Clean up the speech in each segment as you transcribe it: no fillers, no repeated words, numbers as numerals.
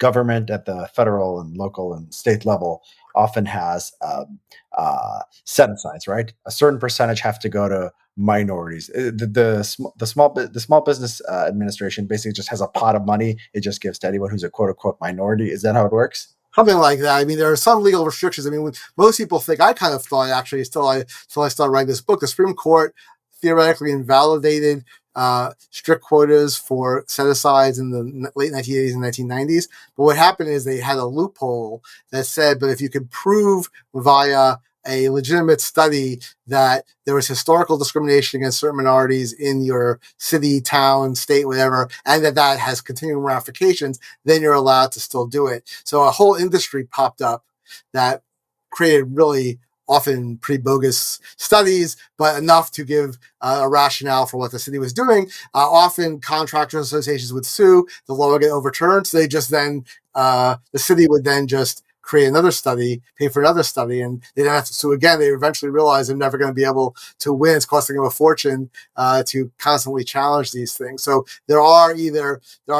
government at the federal and local and state level often has set asides, right? A certain percentage have to go to minorities. The small business administration basically just has a pot of money. It just gives to anyone who's a quote unquote minority. Is that how it works? Something like that. I mean, there are some legal restrictions. I mean, when most people think, I kind of thought actually, till I started writing this book, the Supreme Court theoretically invalidated strict quotas for set-asides in the late 1980s and 1990s. But what happened is they had a loophole that said, but if you could prove via a legitimate study that there was historical discrimination against certain minorities in your city, town, state, whatever, and that has continuing ramifications, then you're allowed to still do it. So a whole industry popped up that created really often pretty bogus studies, but enough to give a rationale for what the city was doing. Often contractors associations would sue, the law would get overturned, so they just then, the city would then just create another study, pay for another study, and they don't have to sue again. They eventually realize they're never going to be able to win. It's costing them a fortune to constantly challenge these things. So there are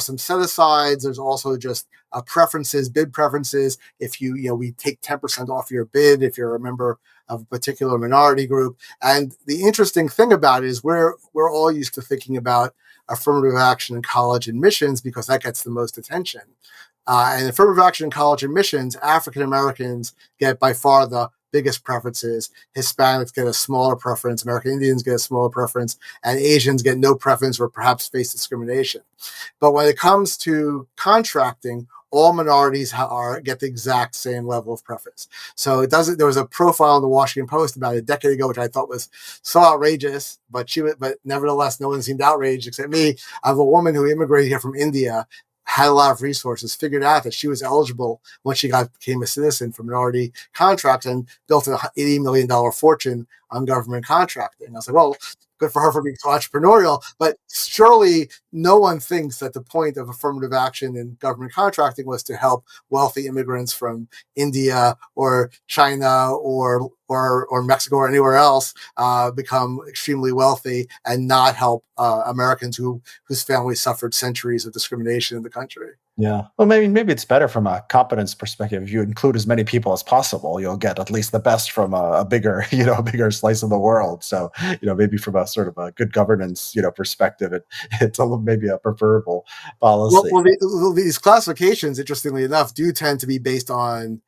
some set-asides, there's also just preferences, bid preferences. If we take 10% off your bid if you're a member of a particular minority group. And the interesting thing about it is we're all used to thinking about affirmative action in college admissions because that gets the most attention. And affirmative action in college admissions, African Americans get by far the biggest preferences. Hispanics get a smaller preference. American Indians get a smaller preference. And Asians get no preference or perhaps face discrimination. But when it comes to contracting, all minorities get the exact same level of preference. So there was a profile in the Washington Post about a decade ago, which I thought was so outrageous, but nevertheless, no one seemed outraged except me, of a woman who immigrated here from India, had a lot of resources, figured out that she was eligible when she became a citizen for minority contract and built an $80 million fortune on government contracting. I was like, well, good for her for being so entrepreneurial, but surely no one thinks that the point of affirmative action in government contracting was to help wealthy immigrants from India or China or Mexico or anywhere else become extremely wealthy and not help Americans whose families suffered centuries of discrimination in the country. Yeah. Well, maybe it's better from a competence perspective. If you include as many people as possible, you'll get at least the best from a bigger, a bigger slice of the world. So, maybe from a sort of a good governance, perspective, it's maybe a preferable policy. These classifications, interestingly enough, do tend to be based on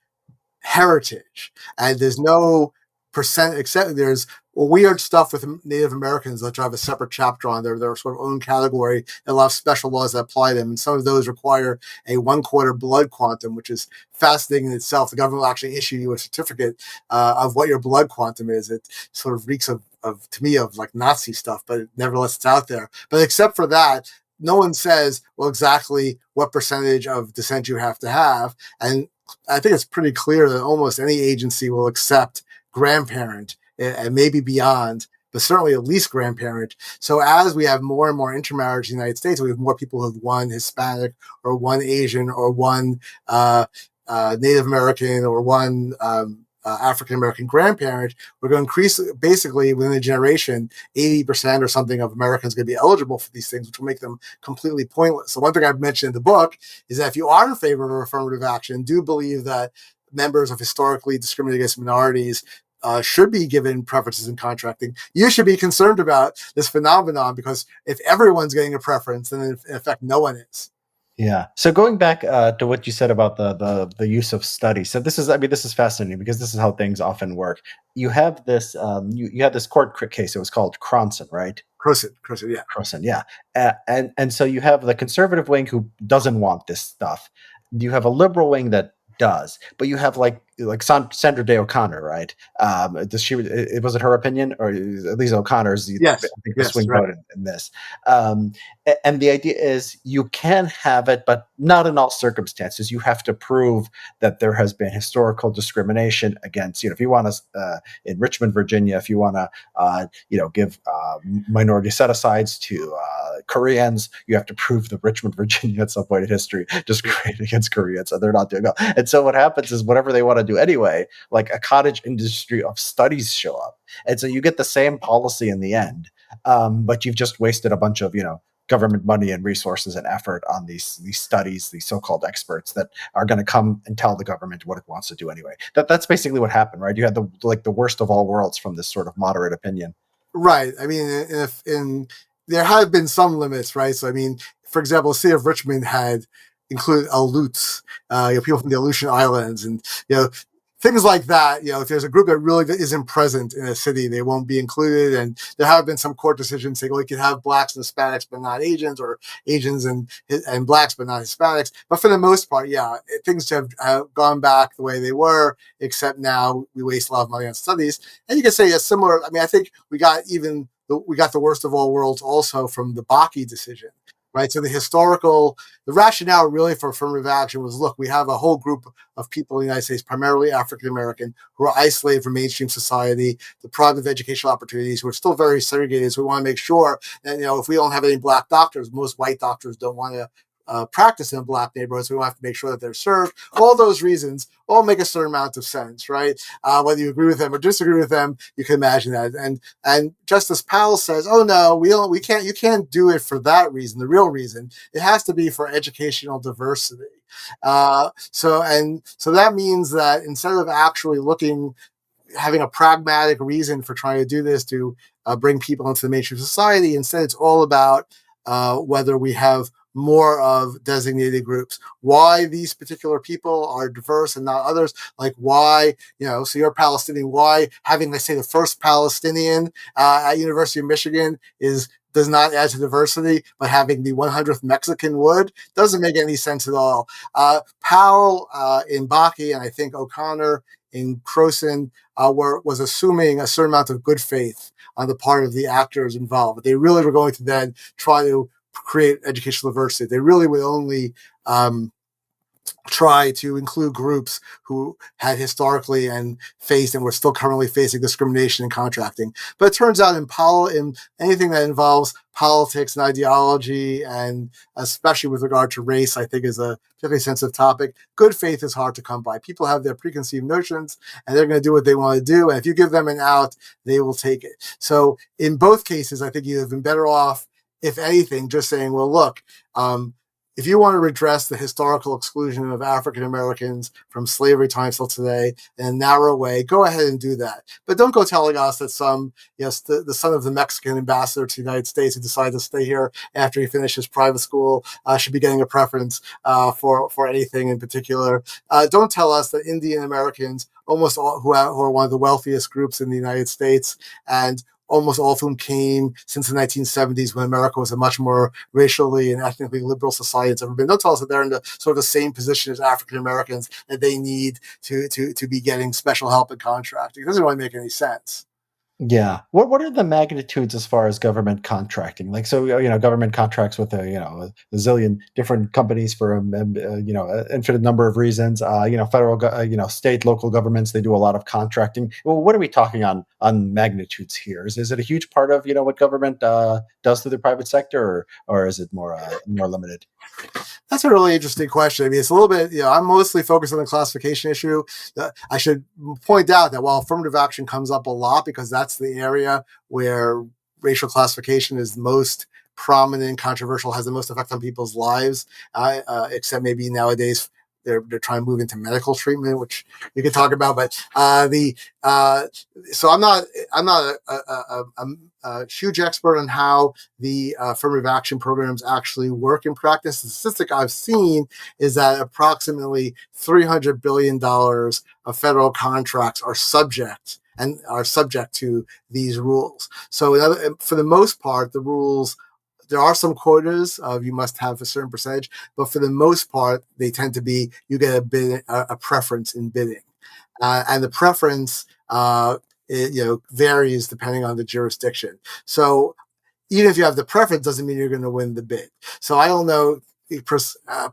heritage, and there's no percent, except there's weird stuff with Native Americans that have a separate chapter on their sort of own category, and a lot of special laws that apply to them. And some of those require a 1/4 blood quantum, which is fascinating in itself. The government will actually issue you a certificate of what your blood quantum is. It sort of reeks of to me of like Nazi stuff, but nevertheless it's out there. But except for that, no one says, well, exactly what percentage of descent you have to have. And I think it's pretty clear that almost any agency will accept grandparent and maybe beyond, but certainly at least grandparent. So as we have more and more intermarriage in the United States, we have more people who have one Hispanic or one Asian or one Native American or one African American grandparent, we're going to increase basically within a generation, 80% or something of Americans are going to be eligible for these things, which will make them completely pointless. So one thing I've mentioned in the book is that if you are in favor of affirmative action, do believe that members of historically discriminated against minorities should be given preferences in contracting. You should be concerned about this phenomenon because if everyone's getting a preference, then in effect, no one is. Yeah. So going back to what you said about the use of study. So this is fascinating because this is how things often work. You have this you had this court case. It was called Cronson, right? Cronson, yeah. Cronson, yeah. And so you have the conservative wing who doesn't want this stuff. You have a liberal wing that does, but you have like Sandra Day O'Connor, right? Was it her opinion, or Lisa O'Connor's? Yes, I think the swing vote in this. And the idea is you can have it, but not in all circumstances. You have to prove that there has been historical discrimination against. If you want to in Richmond, Virginia, if you want to give minority set-asides to Koreans, you have to prove that Richmond, Virginia, at some point in history, discriminated against Koreans, and they're not doing well. And so what happens is whatever they want to do anyway, like a cottage industry of studies show up, and so you get the same policy in the end, but you've just wasted a bunch of government money and resources and effort on these studies, these so-called experts that are going to come and tell the government what it wants to do anyway. That's basically what happened, right? You had the worst of all worlds from this sort of moderate opinion. Right. I mean, if in there have been some limits, right? So I mean, for example, the city of Richmond had included Aleuts, people from the Aleutian Islands, and things like that. If there's a group that really isn't present in a city, they won't be included. And there have been some court decisions saying, well, you can have blacks and Hispanics, but not Asians, or Asians and blacks, but not Hispanics. But for the most part, yeah, things have gone back the way they were, except now we waste a lot of money on studies. And you can say a similar, I mean, I think we got the worst of all worlds also from the Bakke decision, right? So the rationale really for affirmative action was, look, we have a whole group of people in the United States, primarily African American, who are isolated from mainstream society, deprived of educational opportunities, who are still very segregated. So we want to make sure that, if we don't have any black doctors, most white doctors don't want to practice in black neighborhoods. We want to have to make sure that they're served. All those reasons all make a certain amount of sense, right? Whether you agree with them or disagree with them, you can imagine that. And Justice Powell says, "Oh no, we can't. You can't do it for that reason. The real reason, it has to be for educational diversity." So that means that instead of actually having a pragmatic reason for trying to do this to bring people into the mainstream society, instead it's all about whether we have more of designated groups, why these particular people are diverse and not others, like why, so you're Palestinian, why having, let's say, the first Palestinian at University of Michigan does not add to diversity, but having the 100th Mexican would, doesn't make any sense at all. Powell in Bakke, and I think O'Connor in Croson was assuming a certain amount of good faith on the part of the actors involved. But they really were going to then try to create educational diversity. They really would only try to include groups who had historically and faced and were still currently facing discrimination in contracting. But it turns out in anything that involves politics and ideology, and especially with regard to race, I think is a particularly sensitive topic, good faith is hard to come by. People have their preconceived notions, and they're going to do what they want to do. And if you give them an out, they will take it. So in both cases, I think you have been better off, if anything, just saying, well, look, if you want to redress the historical exclusion of African Americans from slavery times till today in a narrow way, go ahead and do that. But don't go telling us that the son of the Mexican ambassador to the United States who decided to stay here after he finished his private school should be getting a preference for anything in particular. Don't tell us that Indian Americans, almost all who are one of the wealthiest groups in the United States, and almost all of whom came since the 1970s, when America was a much more racially and ethnically liberal society it's ever been. Don't tell us that they're in the sort of the same position as African Americans, that they need to be getting special help in contracting. It doesn't really make any sense. Yeah. What are the magnitudes as far as government contracting? Like, so, government contracts with a zillion different companies for an infinite number of reasons. State, local governments, they do a lot of contracting. Well, what are we talking on magnitudes here? Is it a huge part of what government does to the private sector, or is it more limited? That's a really interesting question. I mean, it's a little bit, I'm mostly focused on the classification issue. I should point out that while affirmative action comes up a lot, because that's the area where racial classification is most prominent, controversial, has the most effect on people's lives, except maybe nowadays they're trying to move into medical treatment, which you can talk about. But so I'm not a huge expert on how the affirmative action programs actually work in practice. The statistic I've seen is that approximately $300 billion of federal contracts are subject to these rules. So for the most part, the rules, there are some quotas of you must have a certain percentage, but for the most part, they tend to be, you get a preference in bidding. And the preference varies depending on the jurisdiction. So even if you have the preference, doesn't mean you're going to win the bid. So I don't know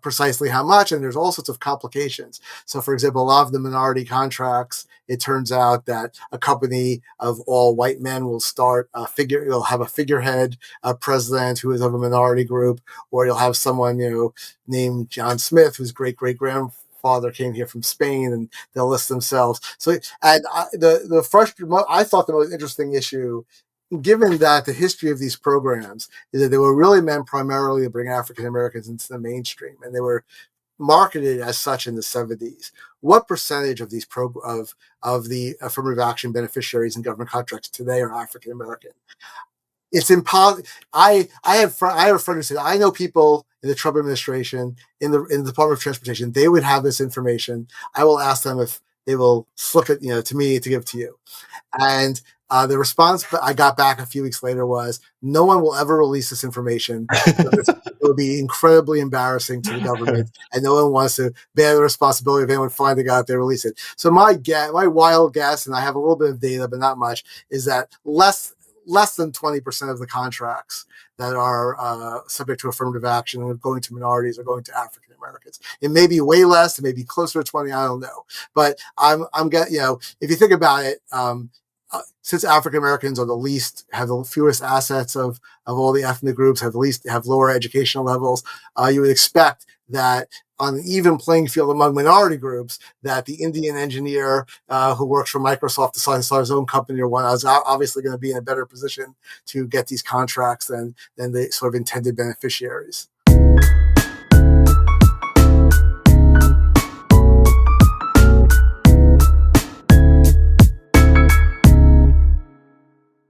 precisely how much, and there's all sorts of complications. So, for example, a lot of the minority contracts, it turns out that a company of all white men will you'll have a figurehead president who is of a minority group, or you'll have someone named John Smith, whose great-great-grandfather came here from Spain, and they'll list themselves. So, and I thought the most interesting issue given that the history of these programs is that they were really meant primarily to bring African Americans into the mainstream, and they were marketed as such in the 70s. What percentage of these of the affirmative action beneficiaries in government contracts today are African American? It's impossible. I have a friend who said, I know people in the Trump administration, in the Department of Transportation, they would have this information. I will ask them if they will slip it, to me to give to you. And the response I got back a few weeks later was, no one will ever release this information. It would be incredibly embarrassing to the government, and no one wants to bear the responsibility of anyone finding out they release it. So my wild guess, and I have a little bit of data, but not much, is that less than 20% of the contracts that are subject to affirmative action and going to minorities are going to African Americans. It may be way less, it may be closer to 20, I don't know. But I'm getting, if you think about it, since African Americans are have the fewest assets of all the ethnic groups, have lower educational levels, you would expect that on an even playing field among minority groups, that the Indian engineer who works for Microsoft decides to start his own company or one is obviously going to be in a better position to get these contracts than the sort of intended beneficiaries.